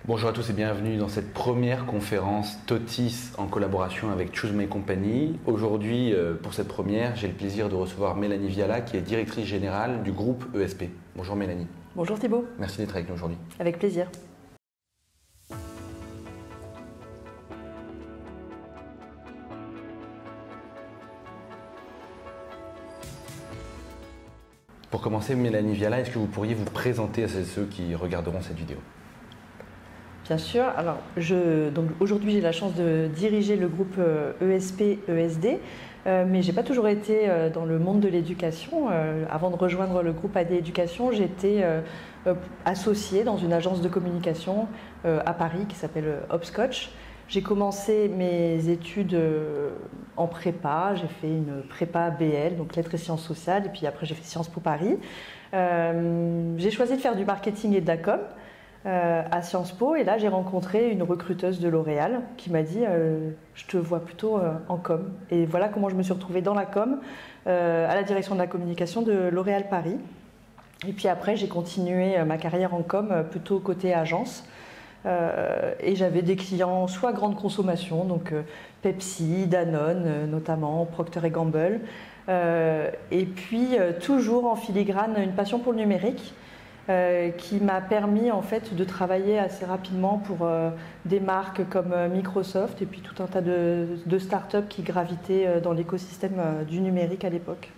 Bonjour à tous et bienvenue dans cette première conférence TOTIS en collaboration avec Choose My Company. Aujourd'hui, pour cette première, j'ai le plaisir de recevoir Mélanie Viala qui est directrice générale du groupe ESP. Bonjour Mélanie. Bonjour Thibaut. Merci d'être avec nous aujourd'hui. Avec plaisir. Pour commencer, Mélanie Viala, est-ce que vous pourriez vous présenter à ceux qui regarderont cette vidéo ? Bien sûr. Alors, aujourd'hui, j'ai la chance de diriger le groupe ESP-ESD, mais j'ai pas toujours été dans le monde de l'éducation. Avant de rejoindre le groupe AD Éducation, j'étais associée dans une agence de communication à Paris qui s'appelle Hopscotch. J'ai commencé mes études en prépa, j'ai fait une prépa BL, donc lettres et sciences sociales, et puis après j'ai fait Sciences Po Paris. J'ai choisi de faire du marketing et de la com à Sciences Po, et là j'ai rencontré une recruteuse de L'Oréal qui m'a dit je te vois plutôt en com. Et voilà comment je me suis retrouvée dans la com, à la direction de la communication de L'Oréal Paris. Et puis après j'ai continué ma carrière en com plutôt côté agence. Et j'avais des clients soit grande consommation, donc Pepsi, Danone notamment, Procter & Gamble, et puis toujours en filigrane une passion pour le numérique qui m'a permis en fait de travailler assez rapidement pour des marques comme Microsoft et puis tout un tas de startups qui gravitaient dans l'écosystème du numérique à l'époque.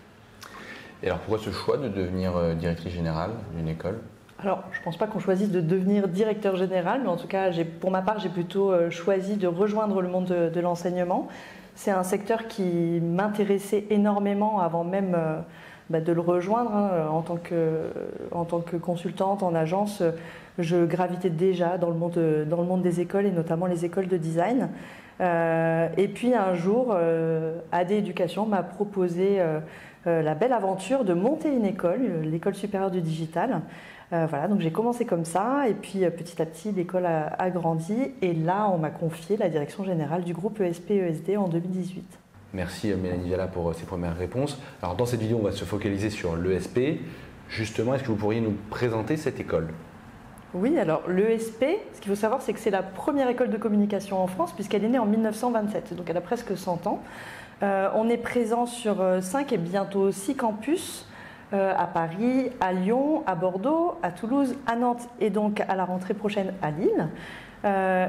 Et alors pourquoi ce choix de devenir directrice générale d'une école ? Alors, je ne pense pas qu'on choisisse de devenir directeur général, mais en tout cas, pour ma part, j'ai plutôt choisi de rejoindre le monde de l'enseignement. C'est un secteur qui m'intéressait énormément avant même de le rejoindre. En tant que consultante en agence, je gravitais déjà dans le monde des écoles et notamment les écoles de design. Et puis un jour, AD Éducation m'a proposé la belle aventure de monter une école, l'école supérieure du digital. Voilà, donc j'ai commencé comme ça et puis petit à petit l'école a grandi et là on m'a confié la direction générale du groupe ESP-ESD en 2018. Merci Mélanie Viala pour ces premières réponses. Alors dans cette vidéo on va se focaliser sur l'ESP. Justement, est-ce que vous pourriez nous présenter cette école ? Oui, alors l'ESP, ce qu'il faut savoir c'est que c'est la première école de communication en France puisqu'elle est née en 1927, donc elle a presque 100 ans. On est présent sur 5 et bientôt 6 campus. À Paris, à Lyon, à Bordeaux, à Toulouse, à Nantes et donc à la rentrée prochaine à Lille.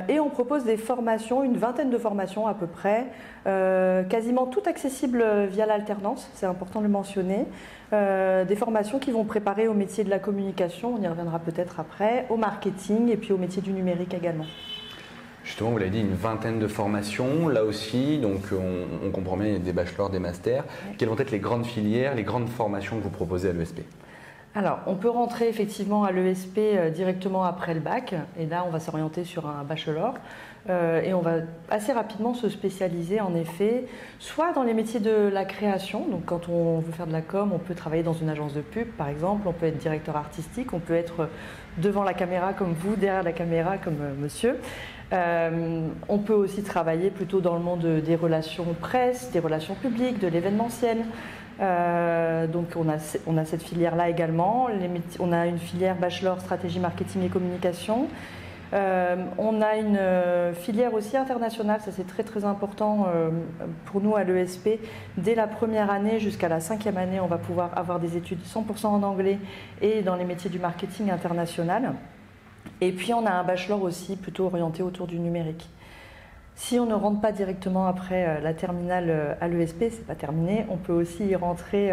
Et on propose des formations, une vingtaine de formations à peu près, quasiment toutes accessibles via l'alternance, c'est important de le mentionner. Des formations qui vont préparer au métier de la communication, on y reviendra peut-être après, au marketing et puis au métier du numérique également. Justement, vous l'avez dit, une vingtaine de formations, là aussi, donc on comprend bien, il y a des bachelors, des masters. Ouais. Quelles vont être les grandes filières, les grandes formations que vous proposez à l'ESP ? Alors, on peut rentrer effectivement à l'ESP directement après le bac, et là on va s'orienter sur un bachelor, et on va assez rapidement se spécialiser en effet, soit dans les métiers de la création, donc quand on veut faire de la com, on peut travailler dans une agence de pub par exemple, on peut être directeur artistique, on peut être devant la caméra comme vous, derrière la caméra comme monsieur. On peut aussi travailler plutôt dans le monde des relations presse, des relations publiques, de l'événementiel. Donc on a cette filière-là également. On a une filière bachelor stratégie marketing et communication. On a une filière aussi internationale, ça c'est très très important pour nous à l'ESP. Dès la première année jusqu'à la 5e année, on va pouvoir avoir des études 100% en anglais et dans les métiers du marketing international. Et puis on a un bachelor aussi plutôt orienté autour du numérique. Si on ne rentre pas directement après la terminale à l'ESP, c'est pas terminé, on peut aussi y rentrer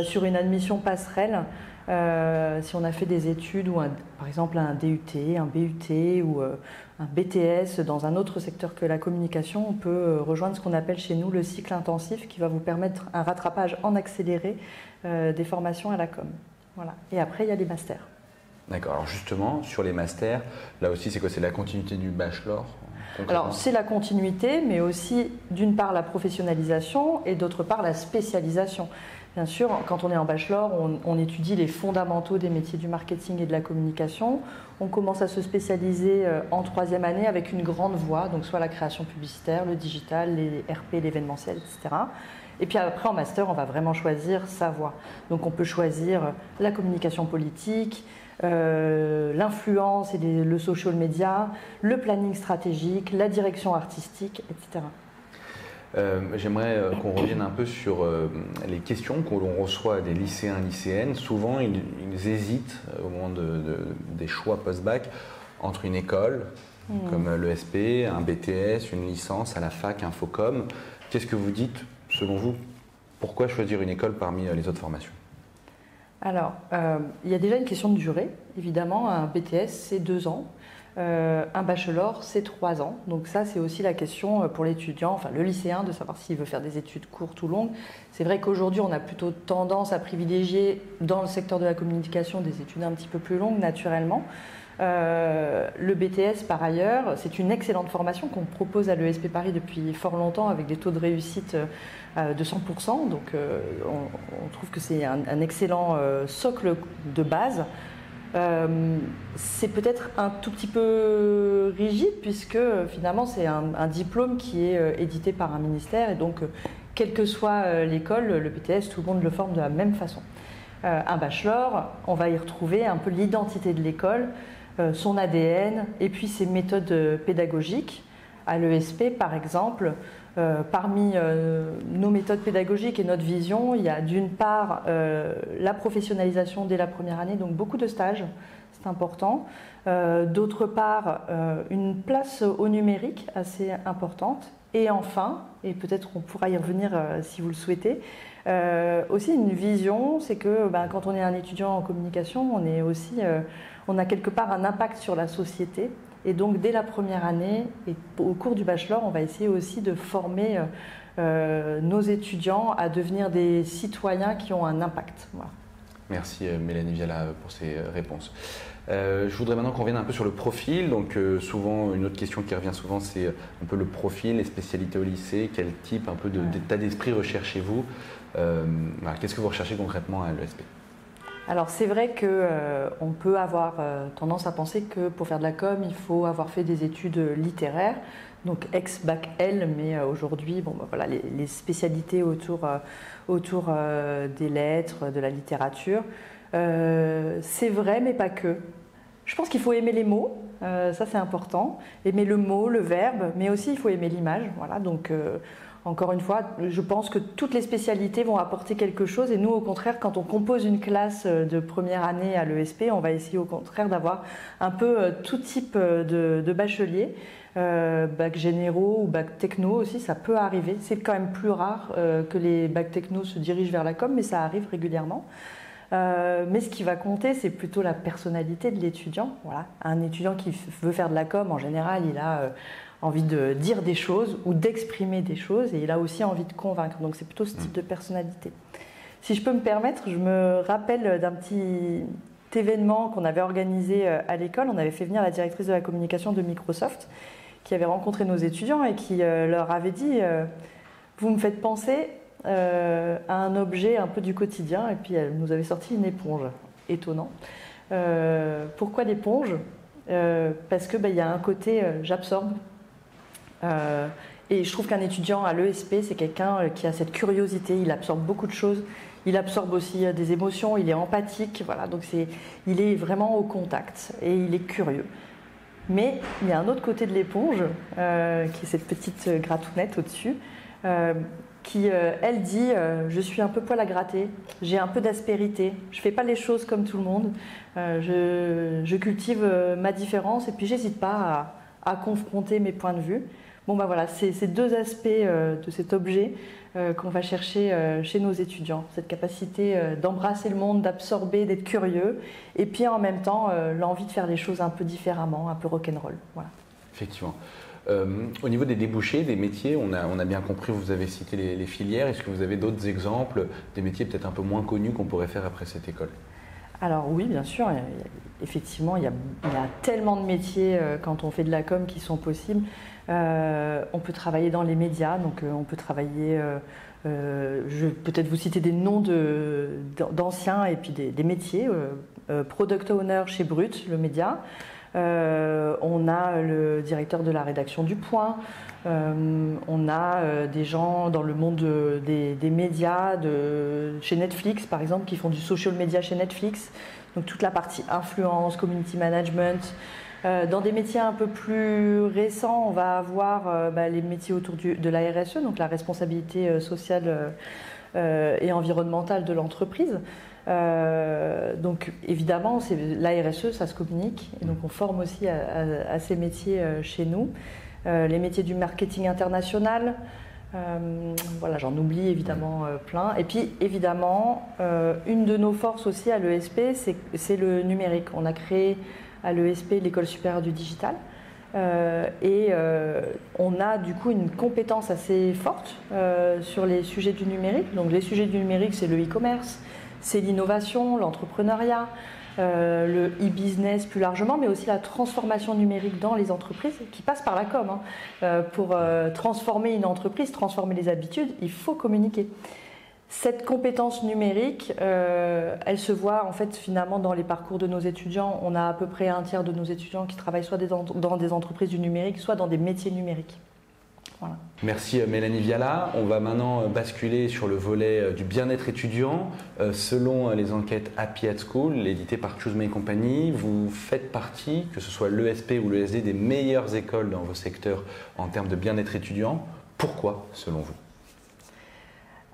sur une admission passerelle. Si on a fait des études ou par exemple un DUT, un BUT ou un BTS dans un autre secteur que la communication, on peut rejoindre ce qu'on appelle chez nous le cycle intensif qui va vous permettre un rattrapage en accéléré des formations à la com. Voilà. Et après, il y a les masters. D'accord, alors justement, sur les masters, là aussi c'est quoi ? C'est la continuité du bachelor ? Alors c'est la continuité, mais aussi d'une part la professionnalisation et d'autre part la spécialisation. Bien sûr, quand on est en bachelor, on étudie les fondamentaux des métiers du marketing et de la communication. On commence à se spécialiser en 3e année avec une grande voie, donc soit la création publicitaire, le digital, les RP, l'événementiel, etc. Et puis après, en master, on va vraiment choisir sa voie. Donc on peut choisir la communication politique, l'influence et le social media, le planning stratégique, la direction artistique, etc. J'aimerais qu'on revienne un peu sur les questions que l'on reçoit des lycéens et lycéennes. Souvent, ils hésitent au moment des choix post-bac entre une école comme l'ESP, un BTS, une licence à la fac, un FOCOM. Qu'est-ce que vous dites, selon vous, pourquoi choisir une école parmi les autres formations? Alors, il y a déjà une question de durée. Évidemment, un BTS, c'est 2 ans. Un bachelor, c'est 3 ans. Donc ça, c'est aussi la question pour l'étudiant, enfin le lycéen, de savoir s'il veut faire des études courtes ou longues. C'est vrai qu'aujourd'hui, on a plutôt tendance à privilégier, dans le secteur de la communication, des études un petit peu plus longues, naturellement. Le BTS, par ailleurs, c'est une excellente formation qu'on propose à l'ESP Paris depuis fort longtemps, avec des taux de réussite de 100%. Donc on trouve que c'est un excellent socle de base. C'est peut-être un tout petit peu rigide, puisque finalement c'est un diplôme qui est édité par un ministère, et donc quelle que soit l'école, le BTS, tout le monde le forme de la même façon. Un bachelor, on va y retrouver un peu l'identité de l'école, son ADN, et puis ses méthodes pédagogiques. À l'ESP, par exemple, parmi nos méthodes pédagogiques et notre vision, il y a d'une part la professionnalisation dès la première année, donc beaucoup de stages, c'est important. D'autre part, une place au numérique assez importante. Et enfin, et peut-être on pourra y revenir si vous le souhaitez, aussi une vision, c'est que quand on est un étudiant en communication, on a quelque part un impact sur la société. Et donc dès la première année et au cours du bachelor, on va essayer aussi de former nos étudiants à devenir des citoyens qui ont un impact. Voilà. Merci Mélanie Viala pour ces réponses. Je voudrais maintenant qu'on revienne un peu sur le profil. Donc souvent, une autre question qui revient souvent, c'est un peu le profil, les spécialités au lycée. Quel type un peu d'état d'esprit recherchez-vous? Qu'est-ce que vous recherchez concrètement à l'ESP? Alors c'est vrai qu'on peut avoir tendance à penser que pour faire de la com, il faut avoir fait des études littéraires, donc ex-bac L, mais aujourd'hui, voilà, les spécialités autour des lettres, de la littérature. C'est vrai, mais pas que. Je pense qu'il faut aimer les mots, ça c'est important, aimer le mot, le verbe, mais aussi il faut aimer l'image. Voilà, donc encore une fois, je pense que toutes les spécialités vont apporter quelque chose, et nous au contraire, quand on compose une classe de première année à l'ESP, on va essayer au contraire d'avoir un peu tout type de bacheliers, bac généraux ou bac techno aussi, ça peut arriver. C'est quand même plus rare que les bacs techno se dirigent vers la com, mais ça arrive régulièrement. Mais ce qui va compter, c'est plutôt la personnalité de l'étudiant. Voilà. Un étudiant qui veut faire de la com, en général, il a envie de dire des choses ou d'exprimer des choses, et il a aussi envie de convaincre. Donc c'est plutôt ce type de personnalité. Si je peux me permettre, je me rappelle d'un petit événement qu'on avait organisé à l'école. On avait fait venir la directrice de la communication de Microsoft, qui avait rencontré nos étudiants et qui leur avait dit vous me faites penser à un objet un peu du quotidien, et puis elle nous avait sorti une éponge. Étonnant. Pourquoi l'éponge? Parce que y a un côté j'absorbe. Et je trouve qu'un étudiant à l'ESP, c'est quelqu'un qui a cette curiosité, il absorbe beaucoup de choses, il absorbe aussi des émotions, il est empathique, voilà, donc il est vraiment au contact et il est curieux. Mais il y a un autre côté de l'éponge, qui est cette petite gratounette au-dessus, qui, elle, dit je suis un peu poil à gratter, j'ai un peu d'aspérité, je ne fais pas les choses comme tout le monde, je cultive ma différence, et puis j'hésite pas à confronter mes points de vue. Voilà, c'est ces deux aspects de cet objet qu'on va chercher chez nos étudiants. Cette capacité d'embrasser le monde, d'absorber, d'être curieux, et puis en même temps l'envie de faire les choses un peu différemment, un peu rock'n'roll. Voilà. Effectivement. Au niveau des débouchés, des métiers, on a bien compris, vous avez cité les filières. Est-ce que vous avez d'autres exemples, des métiers peut-être un peu moins connus qu'on pourrait faire après cette école? Alors oui, bien sûr, effectivement, il y a tellement de métiers quand on fait de la com qui sont possibles. On peut travailler dans les médias, donc on peut travailler, je vais peut-être vous citer des noms d'anciens et puis des métiers. Product Owner chez Brut, le média. On on a le directeur de la rédaction du Point, on a des gens dans le monde des médias, chez Netflix par exemple, qui font du social media chez Netflix, donc toute la partie influence, community management. Dans des métiers un peu plus récents, on va avoir les métiers autour de la RSE, donc la responsabilité sociale et environnementale de l'entreprise. Donc évidemment, la RSE, ça se communique, et donc on forme aussi à ces métiers chez nous. Les métiers du marketing international, voilà, j'en oublie évidemment plein. Et puis évidemment, une de nos forces aussi à l'ESP, c'est le numérique. On a créé à l'ESP l'école supérieure du digital. On a du coup une compétence assez forte sur les sujets du numérique. Donc les sujets du numérique, c'est le e-commerce, c'est l'innovation, l'entrepreneuriat, le e-business plus largement, mais aussi la transformation numérique dans les entreprises qui passe par la com. Pour transformer une entreprise, transformer les habitudes, il faut communiquer. Cette compétence numérique, elle se voit en fait finalement dans les parcours de nos étudiants. On a à peu près un tiers de nos étudiants qui travaillent soit dans des entreprises du numérique, soit dans des métiers numériques. Voilà. Merci Mélanie Viala. On va maintenant basculer sur le volet du bien-être étudiant. Selon les enquêtes Happy at School, éditées par Choose My Company, vous faites partie, que ce soit l'ESP ou l'ESD, des meilleures écoles dans vos secteurs en termes de bien-être étudiant. Pourquoi, selon vous ?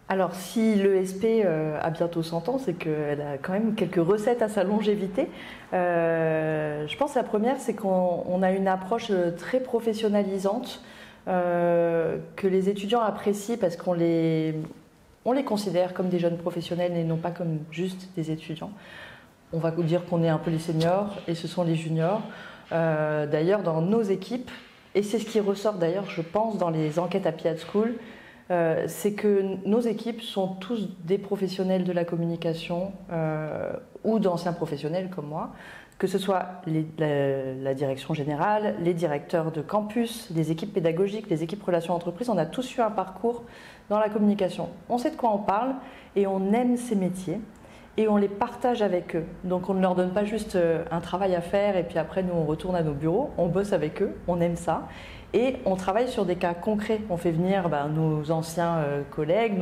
Alors, si l'ESP a bientôt 100 ans, c'est qu'elle a quand même quelques recettes à sa longévité. Je pense que la première, c'est qu'on a une approche très professionnalisante que les étudiants apprécient parce qu'on les considère comme des jeunes professionnels et non pas comme juste des étudiants. On va dire qu'on est un peu les seniors et ce sont les juniors. D'ailleurs, dans nos équipes, et c'est ce qui ressort d'ailleurs, je pense, dans les enquêtes Happy at School, c'est que nos équipes sont tous des professionnels de la communication ou d'anciens professionnels comme moi, que ce soit la direction générale, les directeurs de campus, les équipes pédagogiques, les équipes relations entreprises. On a tous eu un parcours dans la communication. On sait de quoi on parle et on aime ces métiers et on les partage avec eux. Donc on ne leur donne pas juste un travail à faire et puis après nous on retourne à nos bureaux, on bosse avec eux, on aime ça. Et on travaille sur des cas concrets. On fait venir nos anciens collègues,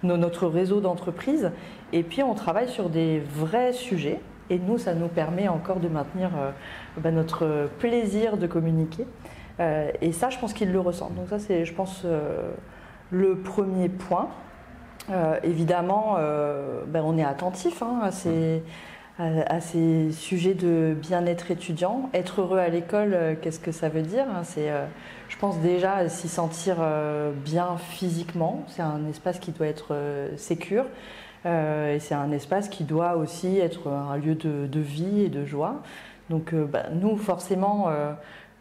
notre réseau d'entreprises. Et puis on travaille sur des vrais sujets. Et nous, ça nous permet encore de maintenir notre plaisir de communiquer. Et ça, je pense qu'ils le ressentent. Donc ça, c'est, je pense, le premier point. Évidemment, on est attentif à ces sujets de bien-être étudiant. Être heureux à l'école, qu'est-ce que ça veut dire ? C'est, je pense déjà s'y sentir bien physiquement. C'est un espace qui doit être sécure. Et c'est un espace qui doit aussi être un lieu de vie et de joie. Donc nous, forcément,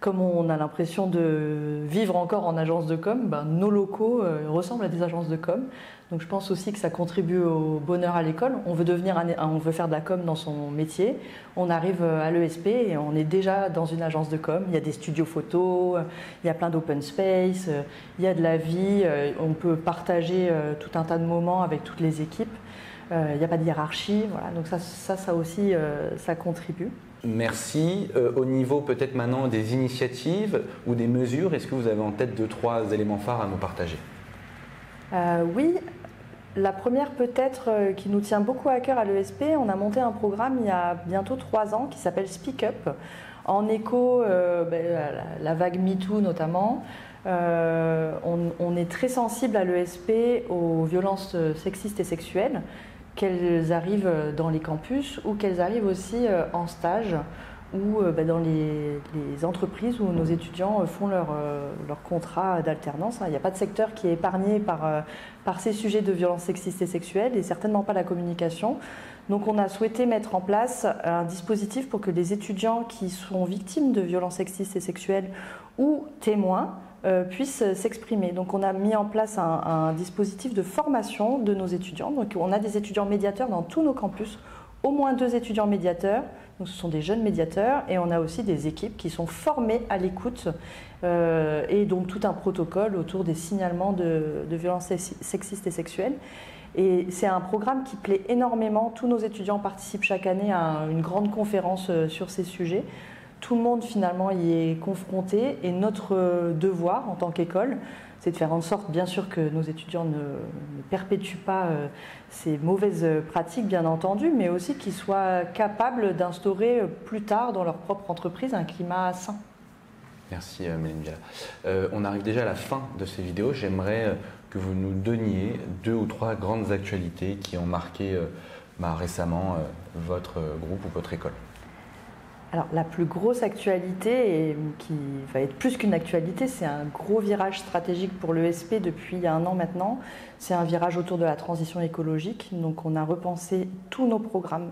comme on a l'impression de vivre encore en agence de com, nos locaux ressemblent à des agences de com. Donc je pense aussi que ça contribue au bonheur à l'école. On veut faire de la com dans son métier. On arrive à l'ESP et on est déjà dans une agence de com. Il y a des studios photos, il y a plein d'open space, il y a de la vie. On peut partager tout un tas de moments avec toutes les équipes. Il n'y a pas de hiérarchie. Voilà. Donc ça aussi, ça contribue. Merci. Au niveau peut-être maintenant des initiatives ou des mesures, est-ce que vous avez en tête 2-3 éléments phares à nous partager ? Oui. La première peut-être qui nous tient beaucoup à cœur à l'ESP, on a monté un programme il y a bientôt 3 ans qui s'appelle Speak Up, en écho à la vague MeToo notamment. On est très sensible à l'ESP aux violences sexistes et sexuelles, qu'elles arrivent dans les campus ou qu'elles arrivent aussi en stage ou dans les entreprises où nos étudiants font leur contrat d'alternance. Il n'y a pas de secteur qui est épargné par ces sujets de violences sexistes et sexuelles et certainement pas la communication. Donc on a souhaité mettre en place un dispositif pour que les étudiants qui sont victimes de violences sexistes et sexuelles ou témoins puissent s'exprimer. Donc on a mis en place un dispositif de formation de nos étudiants. Donc on a des étudiants médiateurs dans tous nos campus, au moins 2 étudiants médiateurs. Donc ce sont des jeunes médiateurs et on a aussi des équipes qui sont formées à l'écoute et donc tout un protocole autour des signalements de violences sexistes et sexuelles. Et c'est un programme qui plaît énormément. Tous nos étudiants participent chaque année à une grande conférence sur ces sujets. Tout le monde finalement y est confronté et notre devoir en tant qu'école, c'est de faire en sorte bien sûr que nos étudiants ne perpétuent pas ces mauvaises pratiques bien entendu, mais aussi qu'ils soient capables d'instaurer plus tard dans leur propre entreprise un climat sain. Merci Mélanie Viala. On arrive déjà à la fin de ces vidéos. J'aimerais que vous nous donniez 2 ou 3 grandes actualités qui ont marqué récemment votre groupe ou votre école. Alors la plus grosse actualité, et qui va être plus qu'une actualité, c'est un gros virage stratégique pour l'ESP depuis 1 an maintenant. C'est un virage autour de la transition écologique. Donc on a repensé tous nos programmes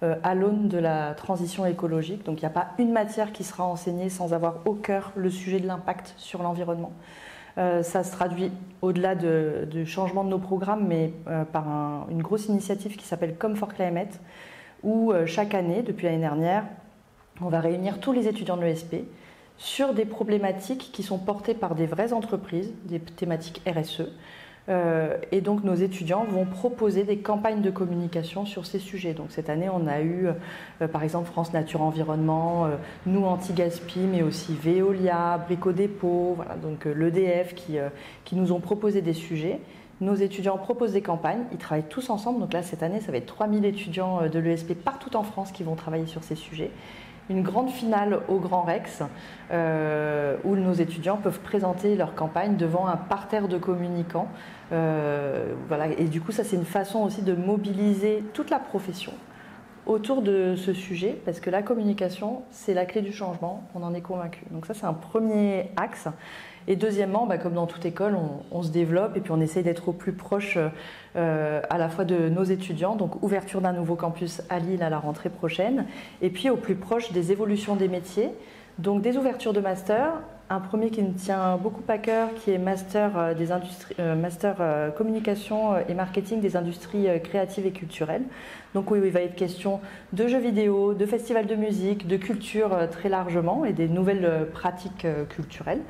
à l'aune de la transition écologique. Donc il n'y a pas une matière qui sera enseignée sans avoir au cœur le sujet de l'impact sur l'environnement. Ça se traduit au-delà du changement de nos programmes, mais par une grosse initiative qui s'appelle Come for Climate, où chaque année, depuis l'année dernière, on va réunir tous les étudiants de l'ESP sur des problématiques qui sont portées par des vraies entreprises, des thématiques RSE. Et donc nos étudiants vont proposer des campagnes de communication sur ces sujets. Donc cette année, on a eu par exemple France Nature Environnement, Nous Anti-Gaspi, mais aussi Veolia, Brico Dépôt, voilà, donc l'EDF qui nous ont proposé des sujets. Nos étudiants proposent des campagnes, ils travaillent tous ensemble. Donc là, cette année, ça va être 3000 étudiants de l'ESP partout en France qui vont travailler sur ces sujets. Une grande finale au Grand Rex où nos étudiants peuvent présenter leur campagne devant un parterre de communicants. Voilà. Et du coup, ça c'est une façon aussi de mobiliser toute la profession autour de ce sujet, parce que la communication, c'est la clé du changement, on en est convaincu. Donc ça, c'est un premier axe. Et deuxièmement, comme dans toute école, on se développe et puis on essaye d'être au plus proche à la fois de nos étudiants, donc ouverture d'un nouveau campus à Lille à la rentrée prochaine, et puis au plus proche des évolutions des métiers, donc des ouvertures de master. Un premier qui me tient beaucoup à cœur, qui est master communication et marketing des industries créatives et culturelles. Donc oui, il va être question de jeux vidéo, de festivals de musique, de culture très largement et des nouvelles pratiques culturelles.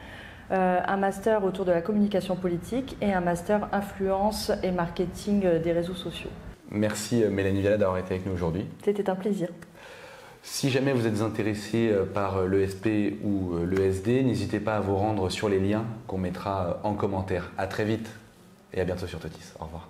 Un master autour de la communication politique et un master influence et marketing des réseaux sociaux. Merci Mélanie Viala d'avoir été avec nous aujourd'hui. C'était un plaisir. Si jamais vous êtes intéressé par l'ESP ou l'ESD, n'hésitez pas à vous rendre sur les liens qu'on mettra en commentaire. À très vite et à bientôt sur Totis. Au revoir.